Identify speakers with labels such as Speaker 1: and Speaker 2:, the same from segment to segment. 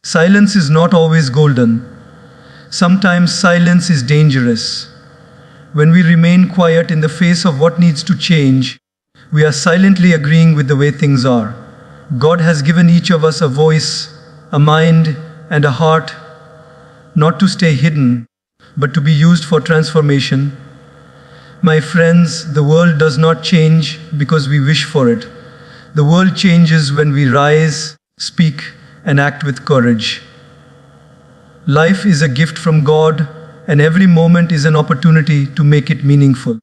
Speaker 1: Silence is not always golden. Sometimes silence is dangerous. When we remain quiet in the face of what needs to change, we are silently agreeing with the way things are. God has given each of us a voice, a mind, and a heart, not to stay hidden, but to be used for transformation. My friends, the world does not change because we wish for it. The world changes when we rise, speak, and act with courage. Life is a gift from God, and every moment is an opportunity to make it meaningful.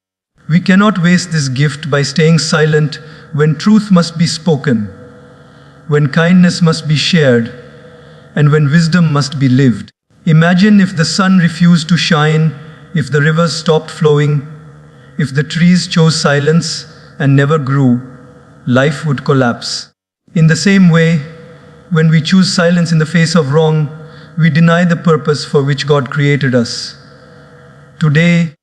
Speaker 1: We cannot waste this gift by staying silent when truth must be spoken, when kindness must be shared, and when wisdom must be lived. Imagine if the sun refused to shine, if the rivers stopped flowing, if the trees chose silence and never grew, life would collapse. In the same way, when we choose silence in the face of wrong, we deny the purpose for which God created us. Today,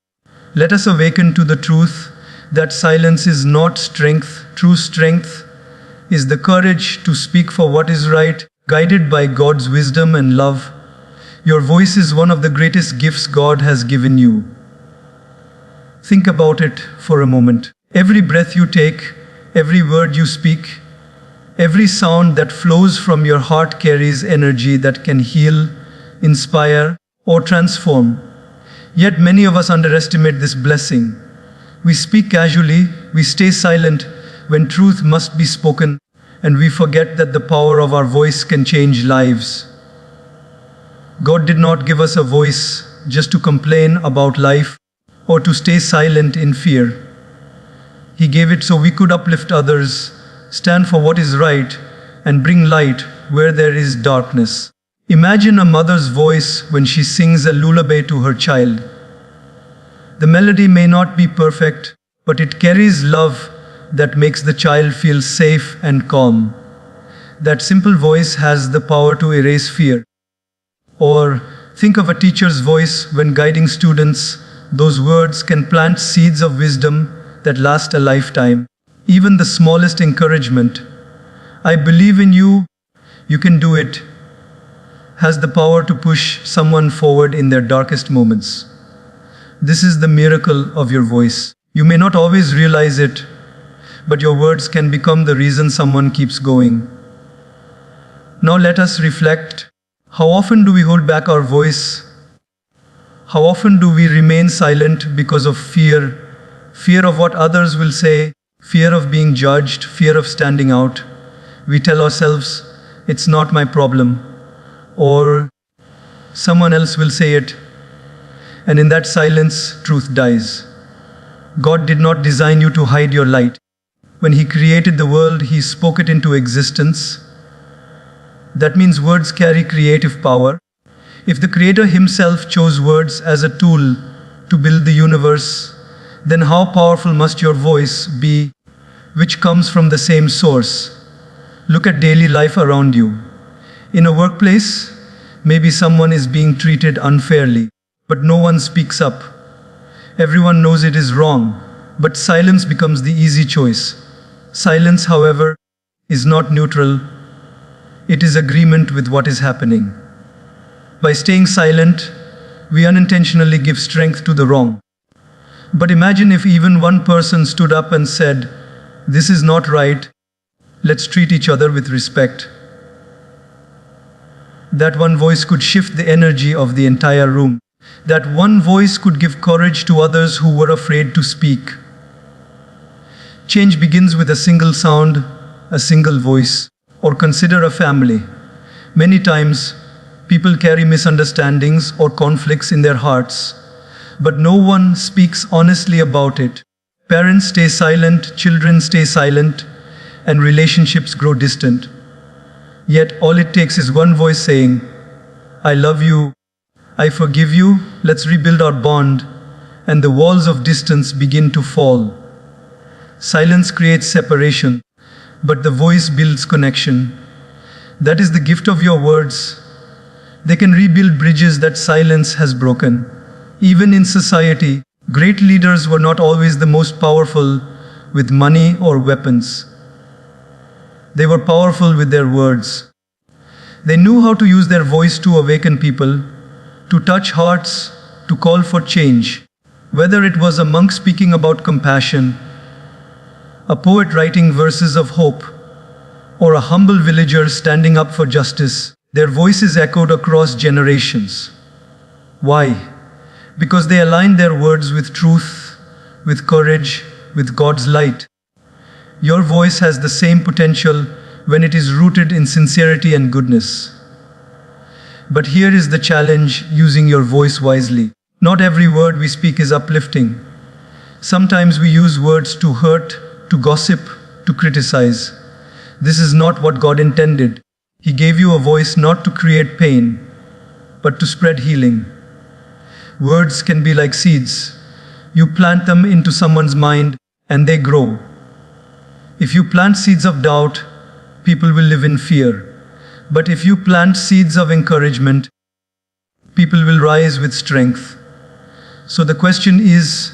Speaker 1: let us awaken to the truth that silence is not strength. True strength is the courage to speak for what is right, guided by God's wisdom and love. Your voice is one of the greatest gifts God has given you. Think about it for a moment. Every breath you take, every word you speak, every sound that flows from your heart carries energy that can heal, inspire, or transform. Yet many of us underestimate this blessing. We speak casually, we stay silent when truth must be spoken, and we forget that the power of our voice can change lives. God did not give us a voice just to complain about life or to stay silent in fear. He gave it so we could uplift others, stand for what is right, and bring light where there is darkness. Imagine a mother's voice when she sings a lullaby to her child. The melody may not be perfect, but it carries love that makes the child feel safe and calm. That simple voice has the power to erase fear. Or think of a teacher's voice when guiding students. Those words can plant seeds of wisdom that last a lifetime. Even the smallest encouragement, "I believe in you, you can do it," has the power to push someone forward in their darkest moments. This is the miracle of your voice. You may not always realize it, but your words can become the reason someone keeps going. Now let us reflect. How often do we hold back our voice? How often do we remain silent because of fear? Fear of what others will say, fear of being judged, fear of standing out. We tell ourselves, "It's not my problem," or "Someone else will say it." And in that silence, truth dies. God did not design you to hide your light. When He created the world, He spoke it into existence. That means words carry creative power. If the Creator Himself chose words as a tool to build the universe, then how powerful must your voice be, which comes from the same source? Look at daily life around you. In a workplace, maybe someone is being treated unfairly, but no one speaks up. Everyone knows it is wrong, but silence becomes the easy choice. Silence, however, is not neutral. It is agreement with what is happening. By staying silent, we unintentionally give strength to the wrong. But imagine if even one person stood up and said, "This is not right. Let's treat each other with respect." That one voice could shift the energy of the entire room. That one voice could give courage to others who were afraid to speak. Change begins with a single sound, a single voice. Or consider a family. Many times, people carry misunderstandings or conflicts in their hearts, but no one speaks honestly about it. Parents stay silent, children stay silent, and relationships grow distant. Yet all it takes is one voice saying, "I love you, I forgive you, let's rebuild our bond," and the walls of distance begin to fall. Silence creates separation, but the voice builds connection. That is the gift of your words. They can rebuild bridges that silence has broken. Even in society, great leaders were not always the most powerful with money or weapons. They were powerful with their words. They knew how to use their voice to awaken people, to touch hearts, to call for change. Whether it was a monk speaking about compassion, a poet writing verses of hope, or a humble villager standing up for justice, their voices echoed across generations. Why? Because they aligned their words with truth, with courage, with God's light. Your voice has the same potential when it is rooted in sincerity and goodness. But here is the challenge: using your voice wisely. Not every word we speak is uplifting. Sometimes we use words to hurt, to gossip, to criticize. This is not what God intended. He gave you a voice not to create pain, but to spread healing. Words can be like seeds. You plant them into someone's mind and they grow. If you plant seeds of doubt, people will live in fear. But if you plant seeds of encouragement, people will rise with strength. So the question is,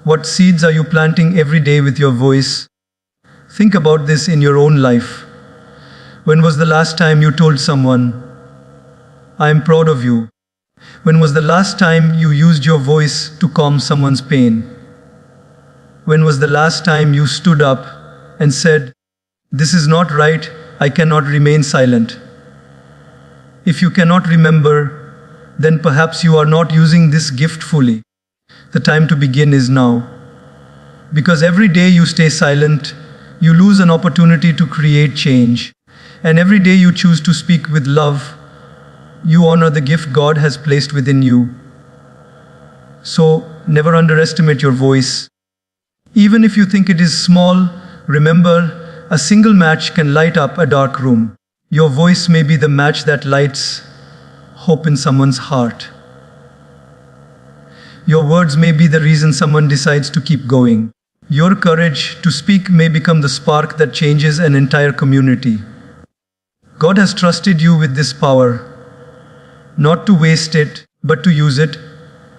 Speaker 1: what seeds are you planting every day with your voice? Think about this in your own life. When was the last time you told someone, "I am proud of you"? When was the last time you used your voice to calm someone's pain? When was the last time you stood up and said, "This is not right, I cannot remain silent"? If you cannot remember, then perhaps you are not using this gift fully. The time to begin is now. Because every day you stay silent, you lose an opportunity to create change. And every day you choose to speak with love, you honor the gift God has placed within you. So, never underestimate your voice. Even if you think it is small, remember, a single match can light up a dark room. Your voice may be the match that lights hope in someone's heart. Your words may be the reason someone decides to keep going. Your courage to speak may become the spark that changes an entire community. God has trusted you with this power, not to waste it, but to use it.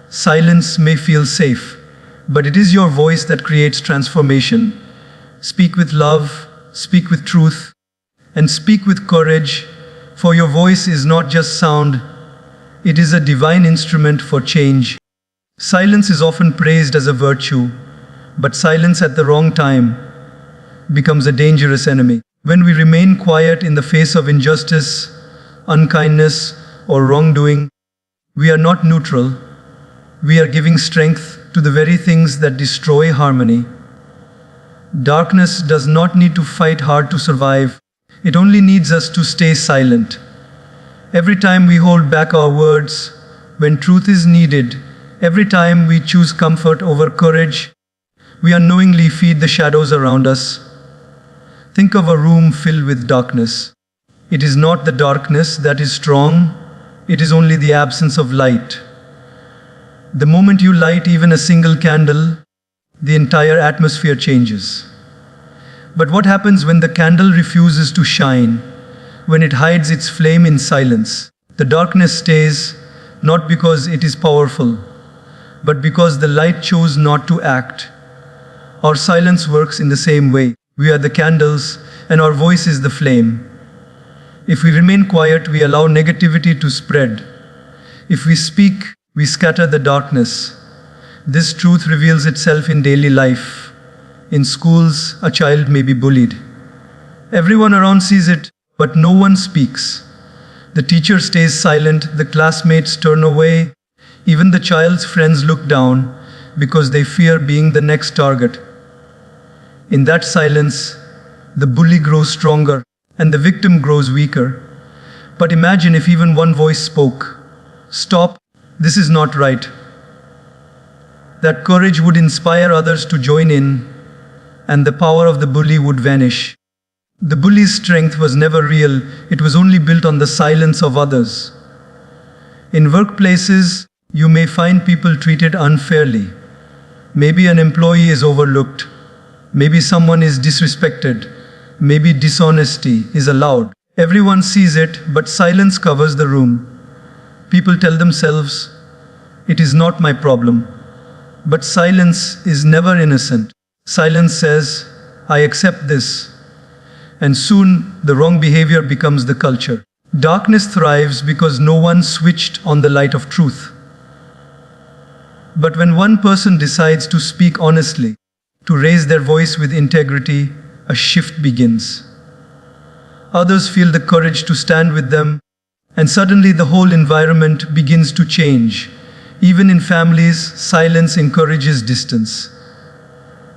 Speaker 1: Silence may feel safe, but it is your voice that creates transformation. Speak with love, speak with truth, and speak with courage, for your voice is not just sound, it is a divine instrument for change. Silence is often praised as a virtue, but silence at the wrong time becomes a dangerous enemy. When we remain quiet in the face of injustice, unkindness, or wrongdoing, we are not neutral. We are giving strength to the very things that destroy harmony. Darkness does not need to fight hard to survive. It only needs us to stay silent. Every time we hold back our words when truth is needed, every time we choose comfort over courage, we unknowingly feed the shadows around us. Think of a room filled with darkness. It is not the darkness that is strong, it is only the absence of light. The moment you light even a single candle, the entire atmosphere changes. But what happens when the candle refuses to shine, when it hides its flame in silence? The darkness stays, not because it is powerful, but because the light chose not to act. Our silence works in the same way. We are the candles, and our voice is the flame. If we remain quiet, we allow negativity to spread. If we speak, we scatter the darkness. This truth reveals itself in daily life. In schools, a child may be bullied. Everyone around sees it, but no one speaks. The teacher stays silent, the classmates turn away, even the child's friends look down because they fear being the next target. In that silence, the bully grows stronger and the victim grows weaker. But imagine if even one voice spoke, "Stop, this is not right." That courage would inspire others to join in, and the power of the bully would vanish. The bully's strength was never real, it was only built on the silence of others. In workplaces, you may find people treated unfairly. Maybe an employee is overlooked. Maybe someone is disrespected. Maybe dishonesty is allowed. Everyone sees it, but silence covers the room. People tell themselves, "It is not my problem." But silence is never innocent. Silence says, "I accept this." And soon, the wrong behavior becomes the culture. Darkness thrives because no one switched on the light of truth. But when one person decides to speak honestly, to raise their voice with integrity, a shift begins. Others feel the courage to stand with them, and suddenly the whole environment begins to change. Even in families, silence encourages distance.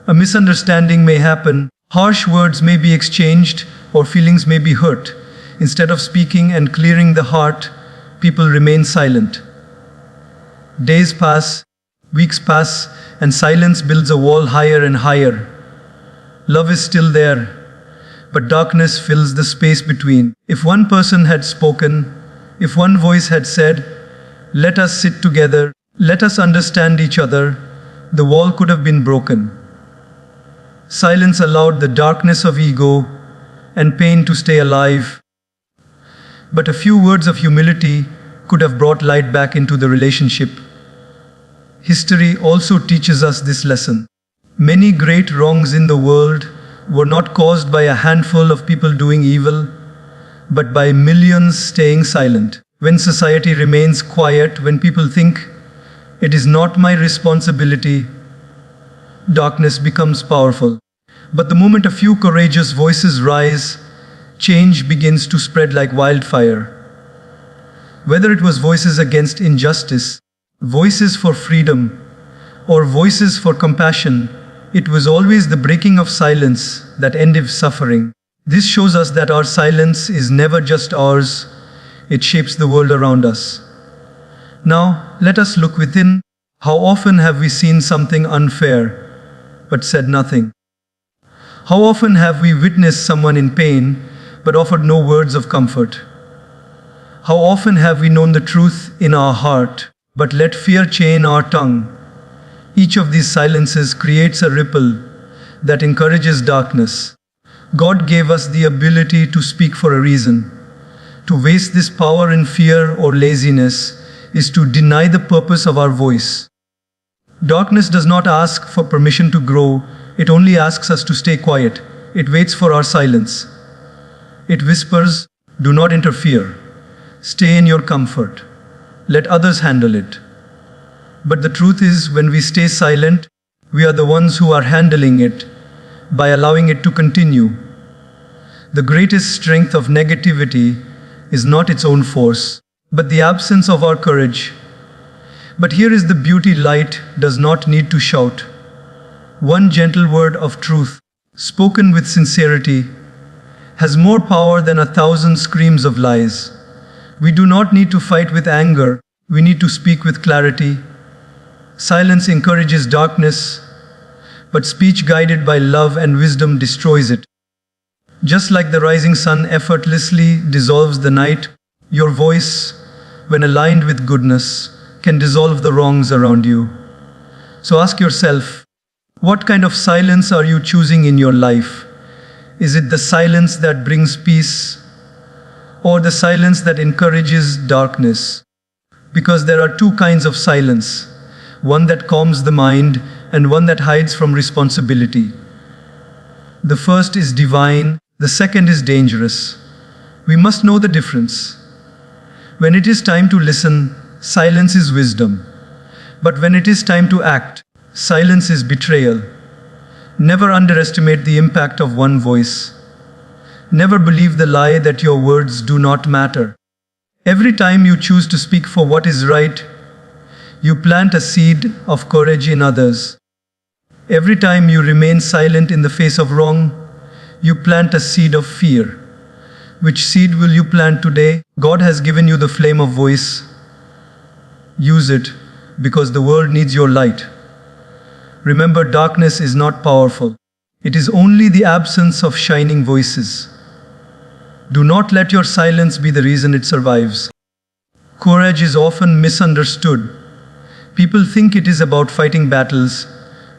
Speaker 1: A misunderstanding may happen, harsh words may be exchanged, or feelings may be hurt. Instead of speaking and clearing the heart, people remain silent. Days pass, weeks pass, and silence builds a wall higher and higher. Love is still there, but darkness fills the space between. If one person had spoken, if one voice had said, "Let us sit together, let us understand each other," the wall could have been broken. Silence allowed the darkness of ego and pain to stay alive. But a few words of humility could have brought light back into the relationship. History also teaches us this lesson. Many great wrongs in the world were not caused by a handful of people doing evil, but by millions staying silent. When society remains quiet, when people think, "It is not my responsibility," darkness becomes powerful. But the moment a few courageous voices rise, change begins to spread like wildfire. Whether it was voices against injustice, voices for freedom, or voices for compassion, it was always the breaking of silence that ended suffering. This shows us that our silence is never just ours, it shapes the world around us. Now, let us look within. How often have we seen something unfair, but said nothing? How often have we witnessed someone in pain, but offered no words of comfort? How often have we known the truth in our heart, but let fear chain our tongue? Each of these silences creates a ripple that encourages darkness. God gave us the ability to speak for a reason. To waste this power in fear or laziness is to deny the purpose of our voice. Darkness does not ask for permission to grow, it only asks us to stay quiet. It waits for our silence. It whispers, "Do not interfere. Stay in your comfort. Let others handle it." But the truth is, when we stay silent, we are the ones who are handling it by allowing it to continue. The greatest strength of negativity is not its own force, but the absence of our courage. But here is the beauty: light does not need to shout. One gentle word of truth, spoken with sincerity, has more power than 1,000 screams of lies. We do not need to fight with anger, we need to speak with clarity. Silence encourages darkness, but speech guided by love and wisdom destroys it. Just like the rising sun effortlessly dissolves the night, your voice, when aligned with goodness, can dissolve the wrongs around you. So ask yourself, what kind of silence are you choosing in your life? Is it the silence that brings peace, or the silence that encourages darkness? Because there are two kinds of silence, one that calms the mind and one that hides from responsibility. The first is divine, the second is dangerous. We must know the difference. When it is time to listen, silence is wisdom. But when it is time to act, silence is betrayal. Never underestimate the impact of one voice. Never believe the lie that your words do not matter. Every time you choose to speak for what is right, you plant a seed of courage in others. Every time you remain silent in the face of wrong, you plant a seed of fear. Which seed will you plant today? God has given you the flame of voice. Use it, because the world needs your light. Remember, darkness is not powerful. It is only the absence of shining voices. Do not let your silence be the reason it survives. Courage is often misunderstood. People think it is about fighting battles,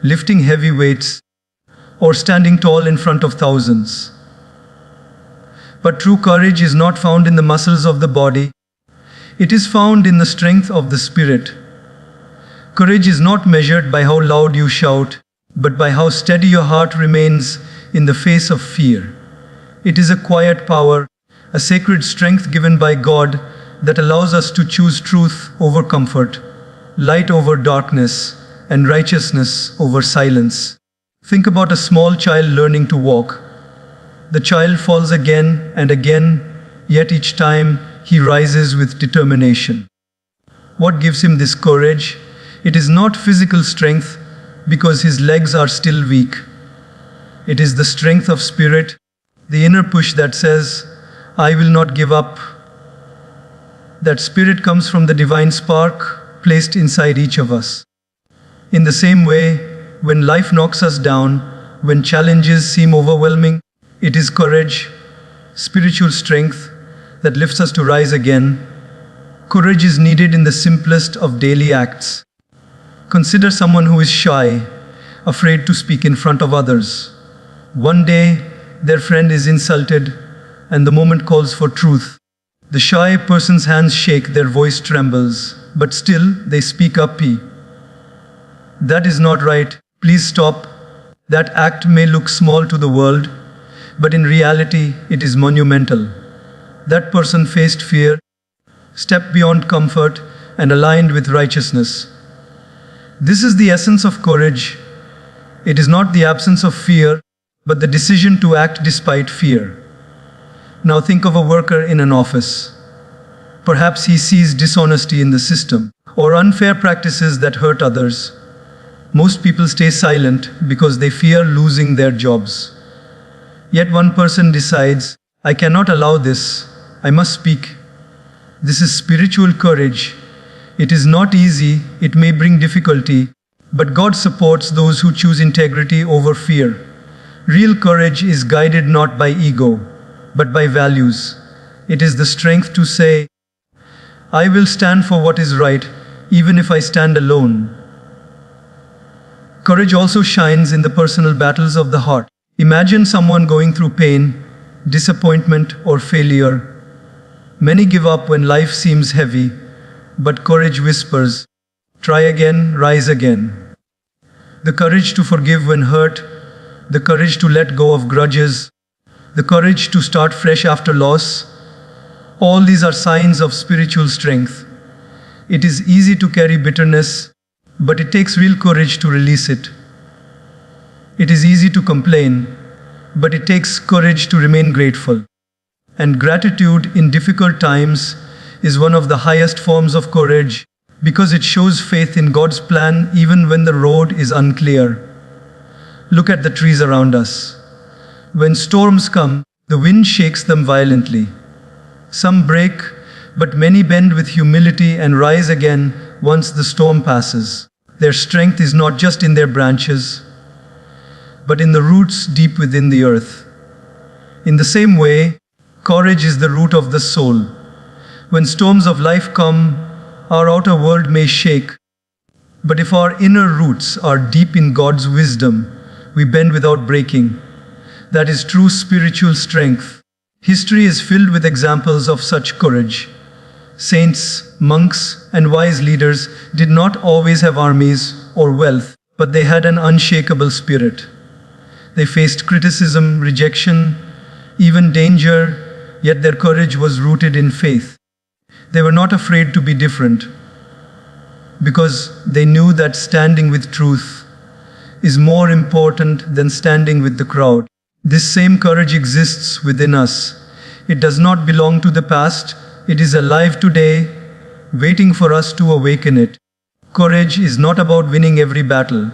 Speaker 1: lifting heavy weights, or standing tall in front of thousands. But true courage is not found in the muscles of the body. It is found in the strength of the spirit. Courage is not measured by how loud you shout, but by how steady your heart remains in the face of fear. It is a quiet power, a sacred strength given by God that allows us to choose truth over comfort, light over darkness, and righteousness over silence. Think about a small child learning to walk. The child falls again and again, yet each time he rises with determination. What gives him this courage? It is not physical strength, because his legs are still weak. It is the strength of spirit, the inner push that says, I will not give up. That spirit comes from the divine spark placed inside each of us. In the same way, when life knocks us down, when challenges seem overwhelming, it is courage, spiritual strength, that lifts us to rise again. Courage is needed in the simplest of daily acts. Consider someone who is shy, afraid to speak in front of others. One day, their friend is insulted, and the moment calls for truth. The shy person's hands shake, their voice trembles, but still they speak up. That is not right. Please stop. That act may look small to the world, but in reality, it is monumental. That person faced fear, stepped beyond comfort, and aligned with righteousness. This is the essence of courage. It is not the absence of fear, but the decision to act despite fear. Now think of a worker in an office. Perhaps he sees dishonesty in the system, or unfair practices that hurt others. Most people stay silent because they fear losing their jobs. Yet one person decides, I cannot allow this, I must speak. This is spiritual courage. It is not easy, it may bring difficulty, but God supports those who choose integrity over fear. Real courage is guided not by ego, but by values. It is the strength to say, I will stand for what is right, even if I stand alone. Courage also shines in the personal battles of the heart. Imagine someone going through pain, disappointment, or failure. Many give up when life seems heavy, but courage whispers, try again, rise again. The courage to forgive when hurt, the courage to let go of grudges, the courage to start fresh after loss, all these are signs of spiritual strength. It is easy to carry bitterness, but it takes real courage to release it. It is easy to complain, but it takes courage to remain grateful. And gratitude in difficult times is one of the highest forms of courage because it shows faith in God's plan even when the road is unclear. Look at the trees around us. When storms come, the wind shakes them violently. Some break, but many bend with humility and rise again once the storm passes. Their strength is not just in their branches, but in the roots deep within the earth. In the same way, courage is the root of the soul. When storms of life come, our outer world may shake, but if our inner roots are deep in God's wisdom, we bend without breaking. That is true spiritual strength. History is filled with examples of such courage. Saints, monks, and wise leaders did not always have armies or wealth, but they had an unshakable spirit. They faced criticism, rejection, even danger, yet their courage was rooted in faith. They were not afraid to be different, because they knew that standing with truth is more important than standing with the crowd. This same courage exists within us. It does not belong to the past. It is alive today, waiting for us to awaken it. Courage is not about winning every battle.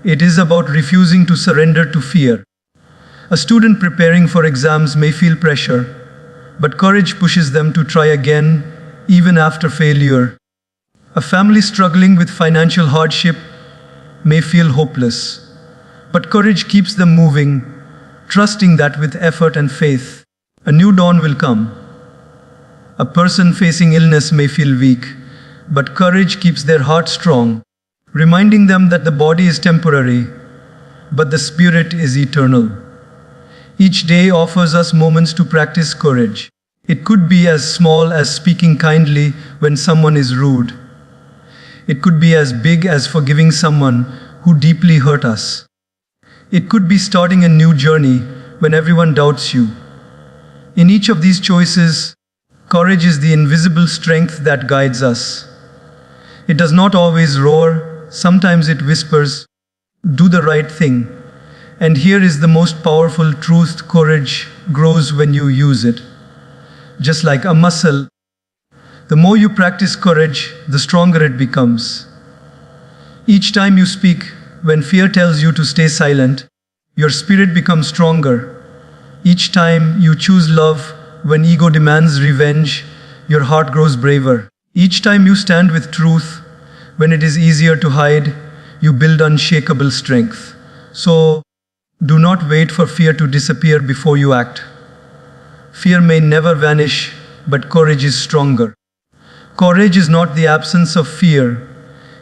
Speaker 1: It is about refusing to surrender to fear. A student preparing for exams may feel pressure, but courage pushes them to try again, even after failure. A family struggling with financial hardship may feel hopeless, but courage keeps them moving, trusting that with effort and faith, a new dawn will come. A person facing illness may feel weak, but courage keeps their heart strong, reminding them that the body is temporary, but the spirit is eternal. Each day offers us moments to practice courage. It could be as small as speaking kindly when someone is rude. It could be as big as forgiving someone who deeply hurt us. It could be starting a new journey when everyone doubts you. In each of these choices, courage is the invisible strength that guides us. It does not always roar, sometimes it whispers, "Do the right thing." And here is the most powerful truth: courage grows when you use it. Just like a muscle, the more you practice courage, the stronger it becomes. Each time you speak, when fear tells you to stay silent, your spirit becomes stronger. Each time you choose love, when ego demands revenge, your heart grows braver. Each time you stand with truth, when it is easier to hide, you build unshakable strength. So, do not wait for fear to disappear before you act. Fear may never vanish, but courage is stronger. Courage is not the absence of fear.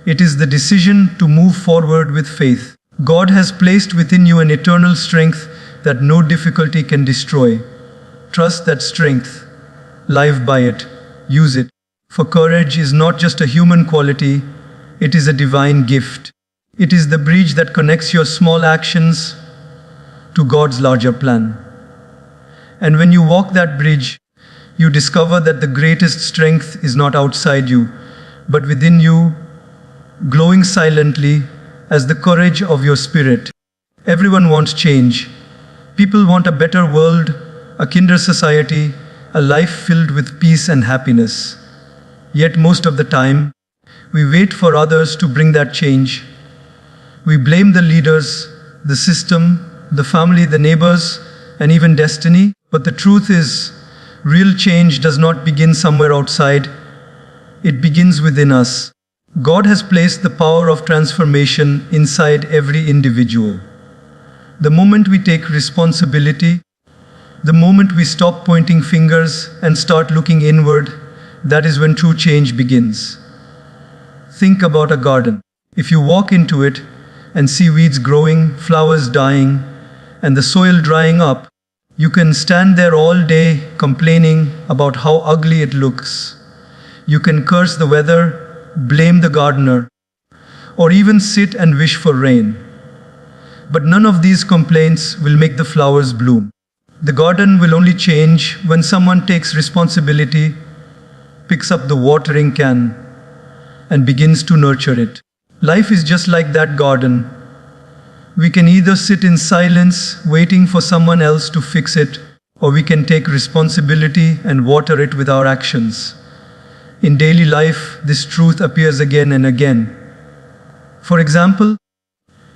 Speaker 1: It is the decision to move forward with faith. God has placed within you an eternal strength that no difficulty can destroy. Trust that strength. Live by it. Use it. For courage is not just a human quality, it is a divine gift. It is the bridge that connects your small actions to God's larger plan. And when you walk that bridge, you discover that the greatest strength is not outside you, but within you, glowing silently as the courage of your spirit. Everyone wants change. People want a better world, a kinder society, a life filled with peace and happiness. Yet most of the time, we wait for others to bring that change. We blame the leaders, the system, the family, the neighbors, and even destiny. But the truth is, real change does not begin somewhere outside. It begins within us. God has placed the power of transformation inside every individual. The moment we take responsibility, the moment we stop pointing fingers and start looking inward, that is when true change begins. Think about a garden. If you walk into it and see weeds growing, flowers dying, and the soil drying up, you can stand there all day complaining about how ugly it looks. You can curse the weather, blame the gardener, or even sit and wish for rain. But none of these complaints will make the flowers bloom. The garden will only change when someone takes responsibility, picks up the watering can, and begins to nurture it. Life is just like that garden. We can either sit in silence, waiting for someone else to fix it, or we can take responsibility and water it with our actions. In daily life, this truth appears again and again. For example,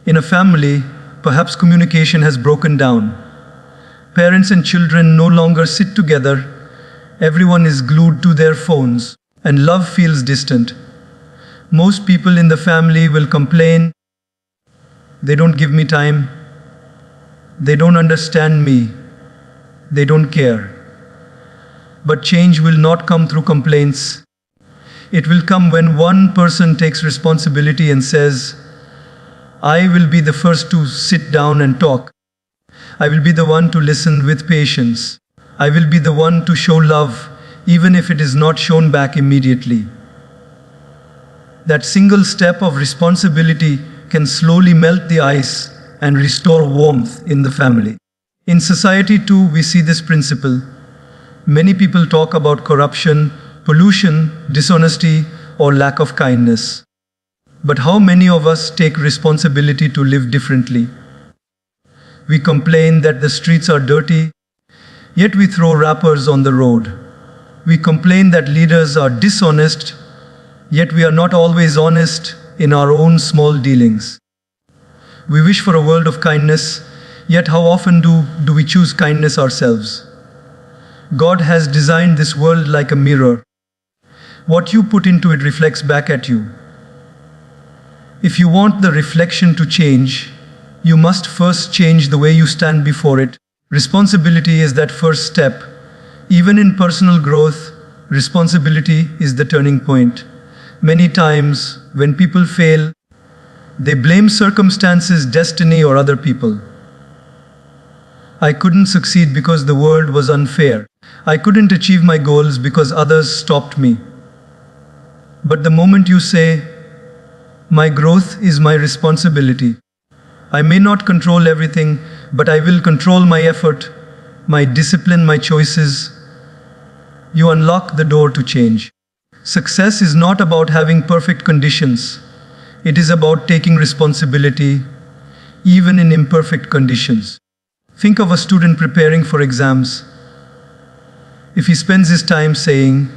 Speaker 1: in a family, perhaps communication has broken down. Parents and children no longer sit together. Everyone is glued to their phones, and love feels distant. Most people in the family will complain, "They don't give me time. They don't understand me. They don't care." But change will not come through complaints. It will come when one person takes responsibility and says, "I will be the first to sit down and talk. I will be the one to listen with patience. I will be the one to show love, even if it is not shown back immediately." That single step of responsibility can slowly melt the ice and restore warmth in the family. In society too, we see this principle. Many people talk about corruption, pollution, dishonesty, or lack of kindness. But how many of us take responsibility to live differently? We complain that the streets are dirty, yet we throw wrappers on the road. We complain that leaders are dishonest, yet we are not always honest in our own small dealings. We wish for a world of kindness, yet how often do we choose kindness ourselves? God has designed this world like a mirror. What you put into it reflects back at you. If you want the reflection to change, you must first change the way you stand before it. Responsibility is that first step. Even in personal growth, responsibility is the turning point. Many times, when people fail, they blame circumstances, destiny, or other people. I couldn't succeed because the world was unfair. I couldn't achieve my goals because others stopped me. But the moment you say, "My growth is my responsibility. I may not control everything, but I will control my effort," my discipline, my choices, you unlock the door to change. Success is not about having perfect conditions. It is about taking responsibility, even in imperfect conditions. Think of a student preparing for exams. If he spends his time saying,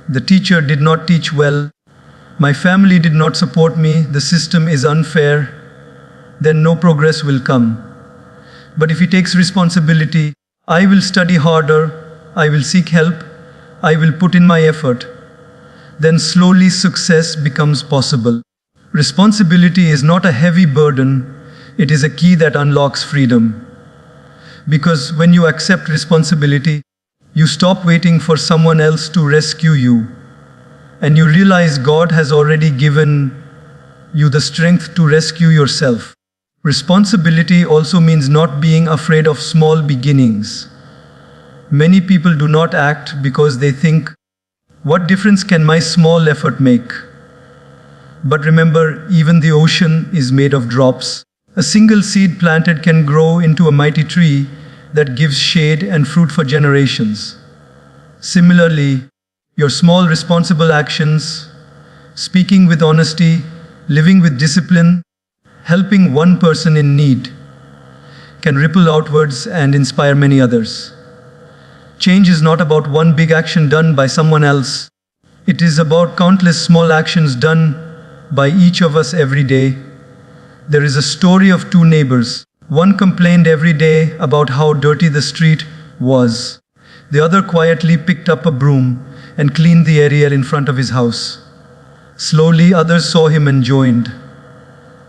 Speaker 1: "The teacher did not teach well, my family did not support me, the system is unfair," then no progress will come. But if he takes responsibility, "I will study harder, I will seek help, I will put in my effort," then slowly success becomes possible. Responsibility is not a heavy burden, it is a key that unlocks freedom. Because when you accept responsibility, you stop waiting for someone else to rescue you, and you realize God has already given you the strength to rescue yourself. Responsibility also means not being afraid of small beginnings. Many people do not act because they think, "What difference can my small effort make?" But remember, even the ocean is made of drops. A single seed planted can grow into a mighty tree that gives shade and fruit for generations. Similarly, your small responsible actions, speaking with honesty, living with discipline, helping one person in need, can ripple outwards and inspire many others. Change is not about one big action done by someone else. It is about countless small actions done by each of us every day. There is a story of two neighbors. One complained every day about how dirty the street was. The other quietly picked up a broom and cleaned the area in front of his house. Slowly, others saw him and joined.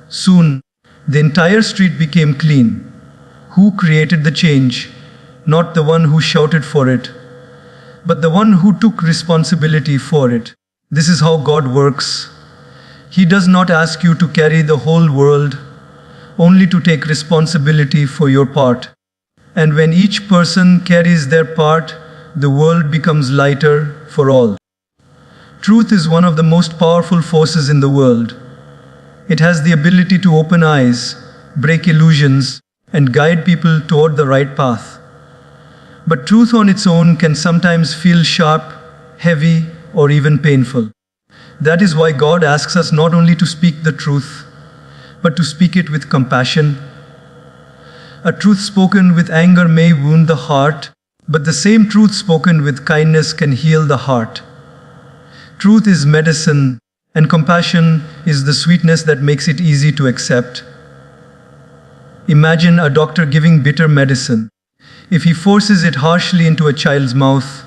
Speaker 1: Soon, the entire street became clean. Who created the change? Not the one who shouted for it, but the one who took responsibility for it. This is how God works. He does not ask you to carry the whole world, only to take responsibility for your part. And when each person carries their part, the world becomes lighter for all. Truth is one of the most powerful forces in the world. It has the ability to open eyes, break illusions, and guide people toward the right path. But truth on its own can sometimes feel sharp, heavy, or even painful. That is why God asks us not only to speak the truth, but to speak it with compassion. A truth spoken with anger may wound the heart, but the same truth spoken with kindness can heal the heart. Truth is medicine, and compassion is the sweetness that makes it easy to accept. Imagine a doctor giving bitter medicine. If he forces it harshly into a child's mouth,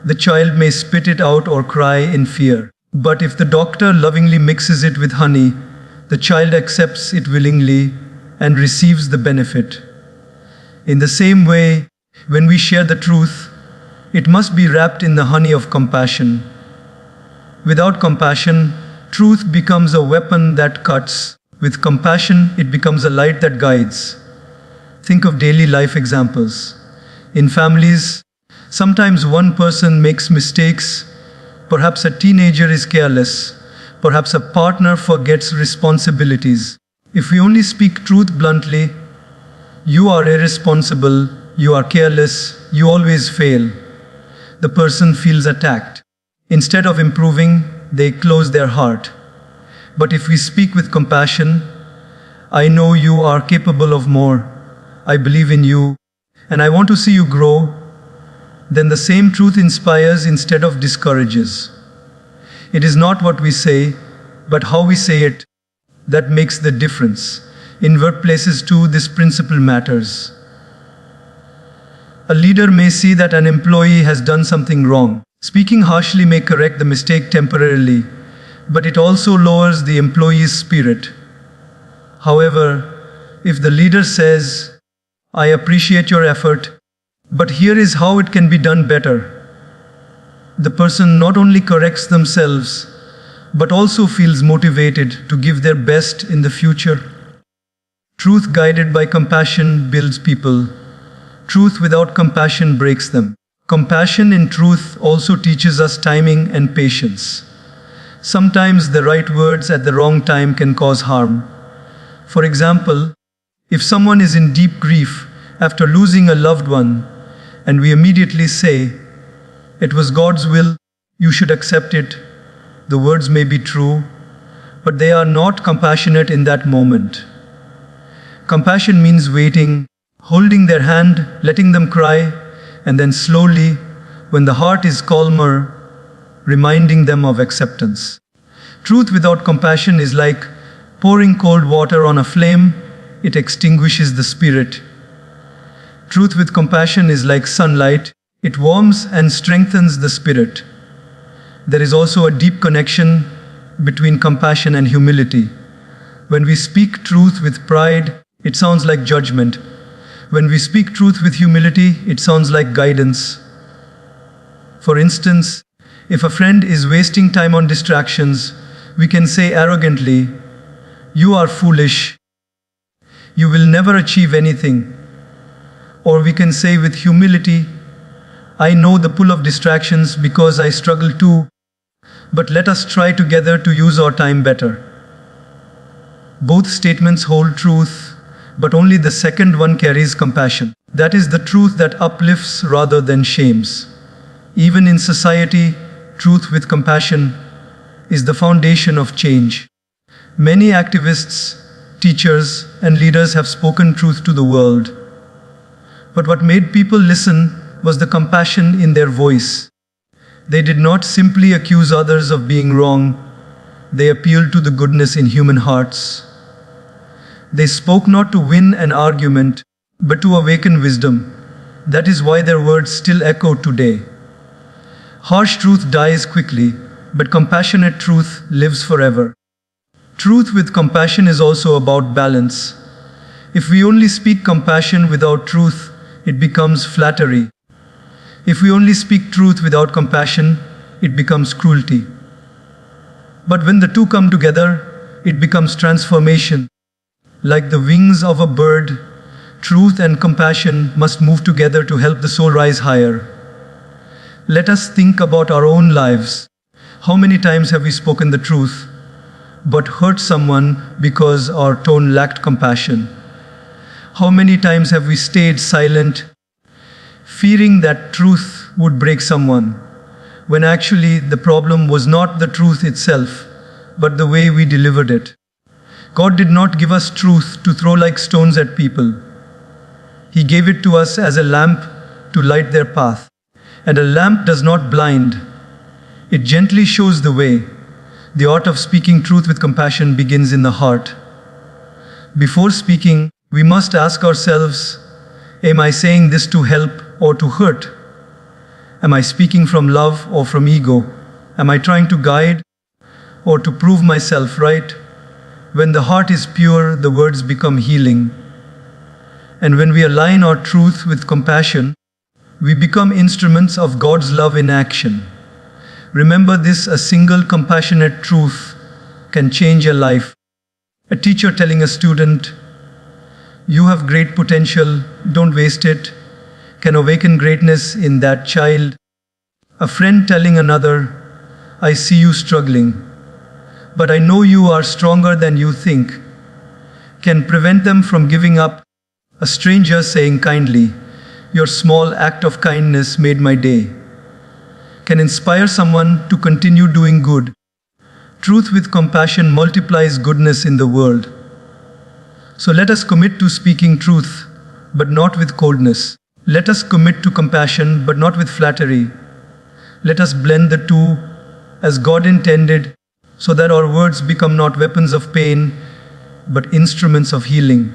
Speaker 1: the child may spit it out or cry in fear. But if the doctor lovingly mixes it with honey, the child accepts it willingly and receives the benefit. In the same way, when we share the truth, it must be wrapped in the honey of compassion. Without compassion, truth becomes a weapon that cuts. With compassion, it becomes a light that guides. Think of daily life examples. In families, sometimes one person makes mistakes. Perhaps a teenager is careless. Perhaps a partner forgets responsibilities. If we only speak truth bluntly, "You are irresponsible, you are careless, you always fail," the person feels attacked. Instead of improving, they close their heart. But if we speak with compassion, "I know you are capable of more. I believe in you, and I want to see you grow," then the same truth inspires instead of discourages. It is not what we say, but how we say it that makes the difference. In workplaces too, this principle matters. A leader may see that an employee has done something wrong. Speaking harshly may correct the mistake temporarily, but it also lowers the employee's spirit. However, if the leader says, "I appreciate your effort, but here is how it can be done better," the person not only corrects themselves, but also feels motivated to give their best in the future. Truth guided by compassion builds people. Truth without compassion breaks them. Compassion in truth also teaches us timing and patience. Sometimes the right words at the wrong time can cause harm. For example, if someone is in deep grief after losing a loved one, and we immediately say, "It was God's will, you should accept it." The words may be true, but they are not compassionate in that moment. Compassion means waiting, holding their hand, letting them cry, and then slowly, when the heart is calmer, reminding them of acceptance. Truth without compassion is like pouring cold water on a flame, it extinguishes the spirit. Truth with compassion is like sunlight, it warms and strengthens the spirit. There is also a deep connection between compassion and humility. When we speak truth with pride, it sounds like judgment. When we speak truth with humility, it sounds like guidance. For instance, if a friend is wasting time on distractions, we can say arrogantly, "You are foolish. You will never achieve anything." Or we can say with humility, "I know the pull of distractions because I struggle too, but let us try together to use our time better." Both statements hold truth, but only the second one carries compassion. That is the truth that uplifts rather than shames. Even in society, truth with compassion is the foundation of change. Many activists, teachers, and leaders have spoken truth to the world. But what made people listen was the compassion in their voice. They did not simply accuse others of being wrong, they appealed to the goodness in human hearts. They spoke not to win an argument, but to awaken wisdom. That is why their words still echo today. Harsh truth dies quickly, but compassionate truth lives forever. Truth with compassion is also about balance. If we only speak compassion without truth, it becomes flattery. If we only speak truth without compassion, it becomes cruelty. But when the two come together, it becomes transformation. Like the wings of a bird, truth and compassion must move together to help the soul rise higher. Let us think about our own lives. How many times have we spoken the truth, but hurt someone because our tone lacked compassion? How many times have we stayed silent, fearing that truth would break someone, when actually the problem was not the truth itself, but the way we delivered it? God did not give us truth to throw like stones at people. He gave it to us as a lamp to light their path. And a lamp does not blind. It gently shows the way. The art of speaking truth with compassion begins in the heart. Before speaking, we must ask ourselves, am I saying this to help or to hurt? Am I speaking from love or from ego? Am I trying to guide or to prove myself right? When the heart is pure, the words become healing. And when we align our truth with compassion, we become instruments of God's love in action. Remember this, a single compassionate truth can change a life. A teacher telling a student, "You have great potential, don't waste it," can awaken greatness in that child. A friend telling another, "I see you struggling, but I know you are stronger than you think," can prevent them from giving up. A stranger saying kindly, "Your small act of kindness made my day," can inspire someone to continue doing good. Truth with compassion multiplies goodness in the world. So let us commit to speaking truth, but not with coldness. Let us commit to compassion, but not with flattery. Let us blend the two as God intended, so that our words become not weapons of pain, but instruments of healing.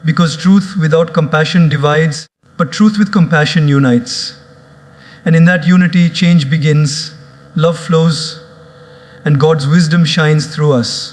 Speaker 1: Because truth without compassion divides, but truth with compassion unites. And in that unity, change begins, love flows, and God's wisdom shines through us.